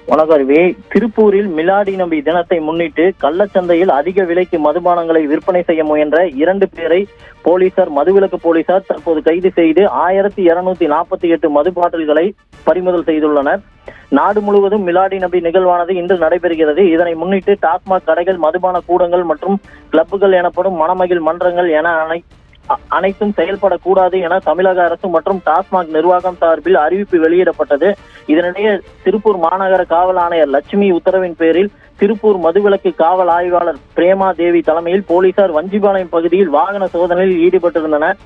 வணக்கம். திருப்பூரில் மிலாடி நபி தினத்தை முன்னிட்டு கள்ளச்சந்தையில் அதிக விலைக்கு மதுபானங்களை விற்பனை செய்ய முயன்ற 2 பேரை மதுவிலக்கு போலீசார் தற்போது கைது செய்து 1248 மது பாட்டில்களை பறிமுதல் செய்துள்ளனர். நாடு முழுவதும் மிலாடி நபி நிகழ்வானது இன்று நடைபெறுகிறது. இதனை முன்னிட்டு டாஸ்மாக் கடைகள், மதுபான கூடங்கள் மற்றும் கிளப்புகள் எனப்படும் மணமகிழ் மன்றங்கள் என அனைத்தும் செயல்படக்கூடாது என தமிழக அரசு மற்றும் டாஸ்மாக் நிர்வாகம் சார்பில் அறிவிப்பு வெளியிடப்பட்டது. இதனிடையே திருப்பூர் மாநகர காவல் ஆணையர் லட்சுமி உத்தரவின் பேரில் திருப்பூர் மதுவிலக்கு காவல் ஆய்வாளர் பிரேமா தேவி தலைமையில் போலீசார் வஞ்சிபாளையம் பகுதியில் வாகன சோதனையில் ஈடுபட்டிருந்தனர்.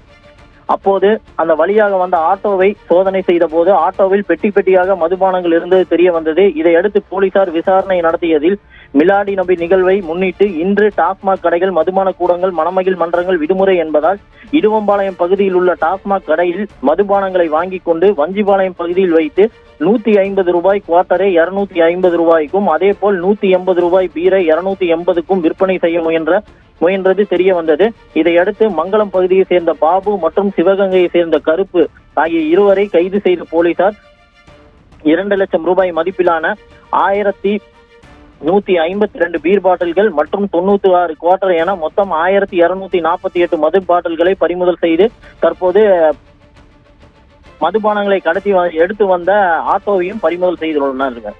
அப்போது அந்த வழியாக வந்த ஆட்டோவை சோதனை செய்த போது ஆட்டோவில் பெட்டி பெட்டியாக மதுபானங்கள் இருந்தது தெரிய வந்தது. இதையடுத்து போலீசார் விசாரணை நடத்தியதில் மிலாடி நபி நிகழ்வை முன்னிட்டு இன்று டாஸ்மாக் கடைகள், மதுபான கூடங்கள், மணமகிழ் மன்றங்கள் விடுமுறை என்பதால் இடுவம்பாளையம் பகுதியில் உள்ள டாஸ்மாக் கடையில் மதுபானங்களை வாங்கிக் கொண்டு வஞ்சிபாளையம் பகுதியில் வைத்து 150 ரூபாய் குவார்ட்டரை 250 ரூபாய்க்கும், அதே போல் 180 ரூபாய் பீரை 280க்கும் விற்பனை செய்ய முயன்றது தெரிய வந்தது. இதையடுத்து மங்களம் பகுதியை சேர்ந்த பாபு மற்றும் சிவகங்கையை சேர்ந்த கருப்பு ஆகிய இருவரை கைது செய்த போலீசார் 2 லட்சம் ரூபாய் மதிப்பிலான 1152 பீர் பாட்டில்கள் மற்றும் 96 குவார்ட்டர் என மொத்தம் 1248 மது பாட்டில்களை பறிமுதல் செய்து தற்போது மதுபானங்களை கடத்தி எடுத்து வந்த ஆட்டோவையும் பறிமுதல் செய்துள்ளனர்.